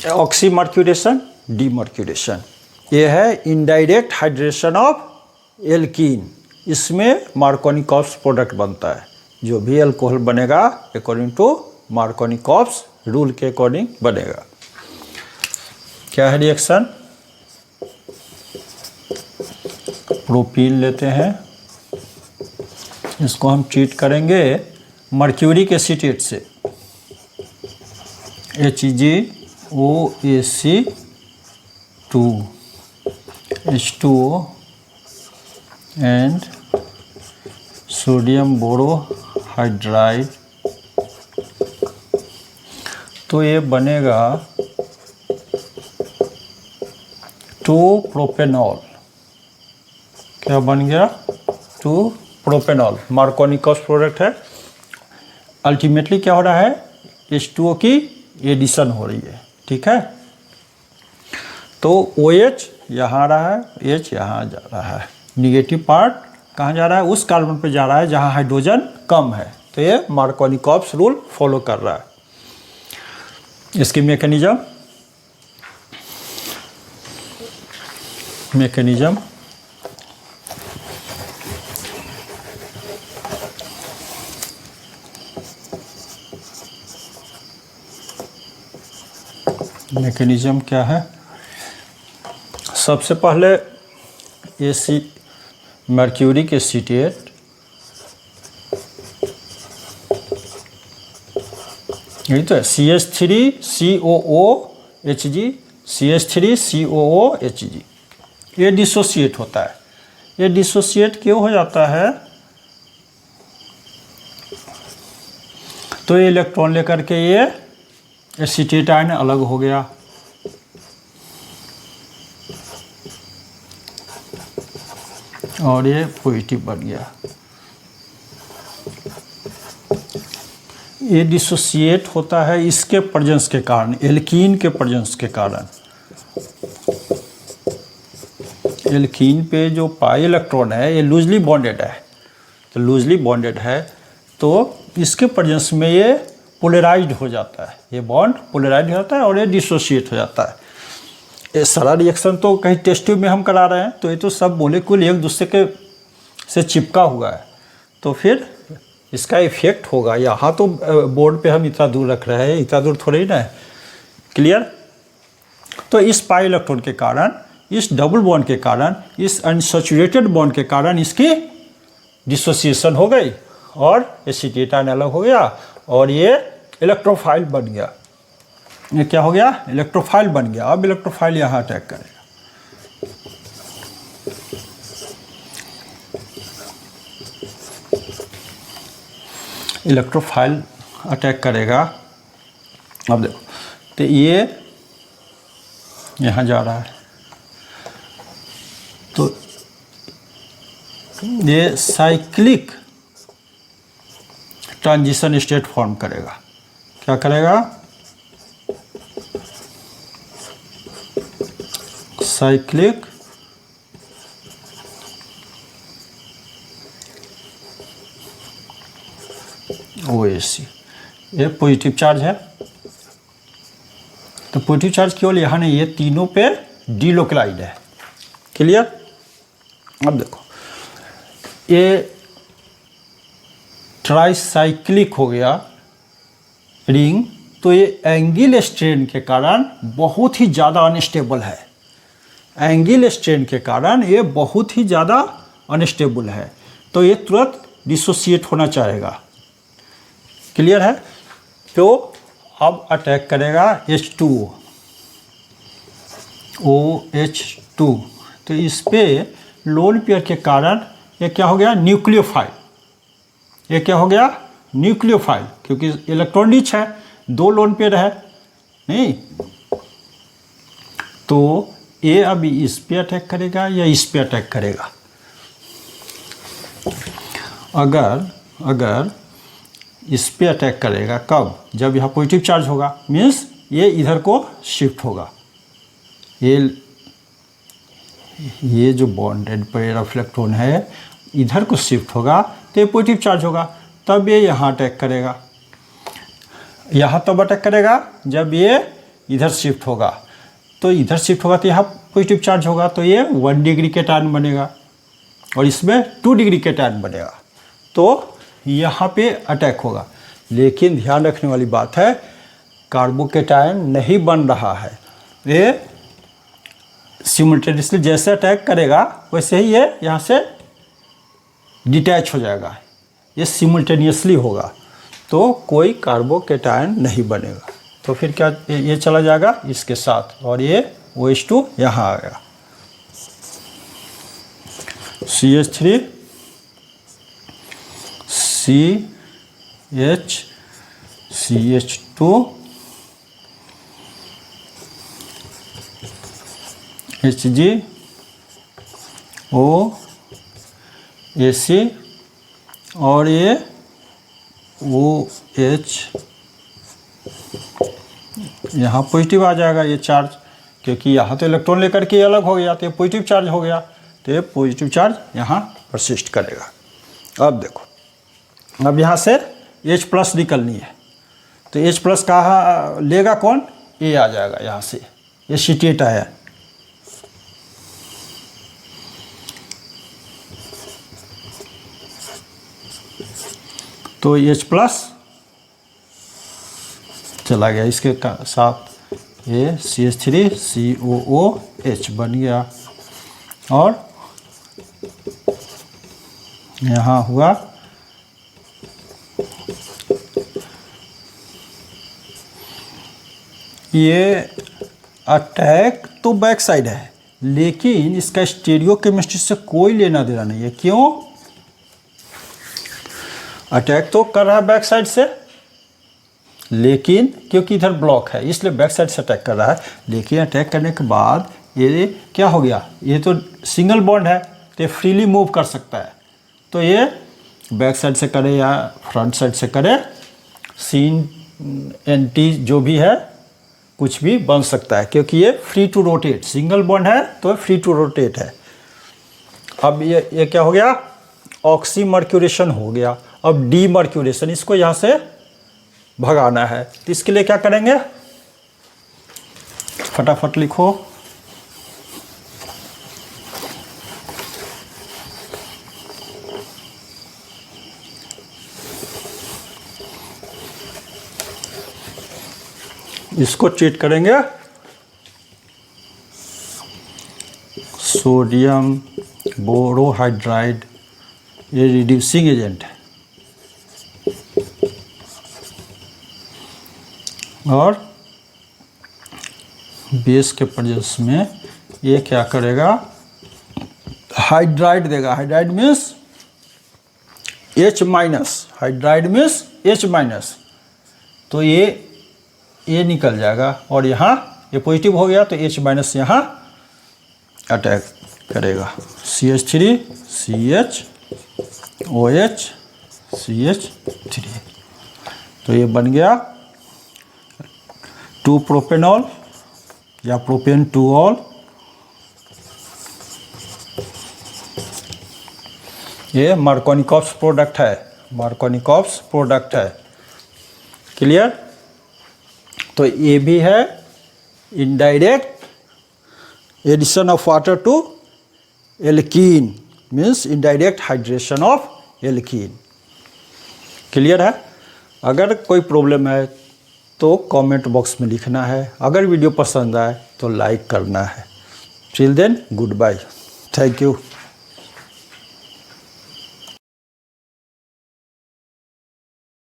Oxymercuration, demercuration. ये है indirect hydration of alkene. इसमें मार्कोनिकॉप्स प्रोडक्ट बनता है। जो भी अल्कोहल बनेगा अकॉर्डिंग टू मार्कोनिकॉप्स रूल के अकॉर्डिंग बनेगा। क्या है रिएक्शन? प्रोपीन लेते हैं, इसको हम ट्रीट करेंगे मर्क्यूरिक एसीटेट से, HgOAc2 H2O and sodium borohydride. तो ये बनेगा 2 प्रोपेनॉल। क्या बन गया? 2 प्रोपेनॉल। मार्कोनिकॉप्स प्रोडक्ट है। अल्टीमेटली क्या हो रहा है? H2O की एडिशन हो रही है। ठीक है, तो OH यहाँ आ रहा है, H यहाँ जा रहा है। निगेटिव पार्ट कहाँ जा रहा है? उस कार्बन पे जा रहा है जहाँ हाइड्रोजन कम है। तो ये मार्कोनिकॉप्स रूल फॉलो कर रहा है। इसकी मैकेनिज्म क्या है? सबसे पहले मर्क्यूरिक एसीटेट यही तो है, CH3COOHg, CH3COOHg। ये डिसोसिएट होता है। ये डिसोसिएट क्यों हो जाता है? तो ये इलेक्ट्रॉन लेकर के ये एसीटेट आयन अलग हो गया। और ये पॉजिटिव बन गया। ये डिसोसिएट होता है इसके प्रेजेंस के कारण, एल्कीन के प्रेजेंस के कारण। एल्कीन पे जो पाई इलेक्ट्रॉन है ये लूजली बॉन्डेड है। तो लूजली बॉन्डेड है तो इसके प्रेजेंस में ये पोलराइज्ड हो जाता है। ये बॉन्ड पोलराइज्ड हो जाता है और ये डिसोसिएट हो जाता है। ये सारा रिएक्शन तो कहीं टेस्ट ट्यूब में हम करा रहे हैं, तो ये तो सब मॉलिक्यूल एक दूसरे के से चिपका हुआ है। तो फिर इसका इफेक्ट होगा। यहाँ तो बोर्ड पे हम इतना दूर रख रहे हैं, इतना दूर थोड़ा ही ना है। क्लियर? तो इस पाई इलेक्ट्रॉन के कारण, इस डबल बॉन्ड के कारण, इस अनसैचुरेटेड बॉन्ड के कारण इसकी डिसोसिएशन हो गई और एसीटेट आयन अलग हो गया और ये इलेक्ट्रोफाइल बन गया। ये क्या हो गया? इलेक्ट्रोफाइल बन गया। अब इलेक्ट्रोफाइल यहाँ अटैक करेगा। इलेक्ट्रोफाइल अटैक करेगा। अब देखो, तो ये यहाँ जा रहा है, तो ये साइक्लिक ट्रांजिशन स्टेट फॉर्म करेगा। क्या करेगा? Cyclic OAC। ये पॉजिटिव चार्ज है, तो पॉजिटिव चार्ज केवल यहाँ नहीं, ये तीनों पे डिलोकलाइड है। क्लियर? अब देखो, ये ट्राइसाइक्लिक हो गया रिंग, तो ये एंगल स्ट्रेन के कारण बहुत ही ज़्यादा अनस्टेबल है। एंगल स्ट्रेन के कारण ये बहुत ही ज़्यादा अनस्टेबल है, तो ये तुरंत डिसोसिएट होना चाहेगा। क्लियर है? तो अब अटैक करेगा H2O, OH2। तो इस पे लोन पेयर के कारण ये क्या हो गया? न्यूक्लियोफाइल। ये क्या हो गया? न्यूक्लियोफाइल, क्योंकि इलेक्ट्रॉन रिच है, 2 लोन पेयर है नहीं। तो ये अभी इस पे अटैक करेगा या इस पे अटैक करेगा? अगर इस पे अटैक करेगा, कब? जब यहाँ पॉजिटिव चार्ज होगा, मीन्स ये इधर को शिफ्ट होगा। ये जो बॉन्डेड पेयर ऑफ इलेक्ट्रॉन है इधर को शिफ्ट होगा, तो ये पॉजिटिव चार्ज होगा, तब ये यहाँ अटैक करेगा। यहाँ तब अटैक करेगा जब ये इधर शिफ्ट होगा, तो इधर शिफ्ट होगा तो यहाँ पॉजिटिव चार्ज होगा, तो ये 1 डिग्री कैटायन बनेगा और इसमें 2 डिग्री कैटायन बनेगा, तो यहाँ पे अटैक होगा। लेकिन ध्यान रखने वाली बात है, कार्बोकैटायन नहीं बन रहा है, ये सिमुलटेनियसली जैसे अटैक करेगा वैसे ही ये यहाँ से डिटैच हो जाएगा, ये सिमुलटेनियसली होगा, तो कोई कार्बोकैटायन नहीं बनेगा। तो फिर क्या, ये चला जाएगा इसके साथ और ये OH2 यहाँ आ गया, CH3 CH2 HgO AC और ये OH यहाँ पॉजिटिव आ जाएगा ये चार्ज, क्योंकि यहाँ तो इलेक्ट्रॉन लेकर के अलग हो गया, तो ये पॉजिटिव चार्ज हो गया, तो ये पॉजिटिव चार्ज यहाँ परसिस्ट करेगा। अब देखो, अब यहाँ से H+ निकलनी है, तो H+ कहाँ लेगा कौन, ये आ जाएगा यहाँ से, ये C8 आया, तो H+ चला गया, इसके साथ ये CH3COOH बन गया और यहाँ हुआ ये अटैक तो बैक साइड है, लेकिन इसका स्टीरियो केमिस्ट्री से कोई लेना देना नहीं है। क्यों, अटैक तो कर रहा है बैक साइड से, लेकिन क्योंकि इधर ब्लॉक है इसलिए बैक साइड से अटैक कर रहा है, लेकिन अटैक करने के बाद ये क्या हो गया, ये तो सिंगल बॉन्ड है, तो ये फ्रीली मूव कर सकता है, तो ये बैक साइड से करे या फ्रंट साइड से करे, CNT जो भी है कुछ भी बन सकता है, क्योंकि ये free to rotate, single bond है तो फ्री टू रोटेट है। अब ये क्या हो गया, ऑक्सीमर्क्यूरेशन हो गया। अब डीमर्क्यूरेशन, इसको यहाँ से भगाना है, तो इसके लिए क्या करेंगे, फटाफट लिखो, इसको ट्रीट करेंगे सोडियम बोरोहाइड्राइड, ये रिड्यूसिंग एजेंट है, और बेस के प्रेजेंस में ये क्या करेगा, हाइड्राइड देगा। Hydride means H-, hydride means H-, तो ये निकल जाएगा और यहाँ ये पॉजिटिव हो गया, तो H- यहाँ अटैक करेगा, CH3 CHOH CH3, तो ये बन गया 2-प्रोपेनॉल या प्रोपेन 2-ऑल। ये मार्कोनिकॉप्स प्रोडक्ट है, मार्कोनिकॉप्स प्रोडक्ट है, क्लियर। तो ये भी है indirect addition of water to alkene, means indirect hydration of alkene, clear है। अगर कोई प्रॉब्लम है तो कमेंट बॉक्स में लिखना है, अगर वीडियो पसंद आए तो लाइक करना है। Till then good bye, thank you.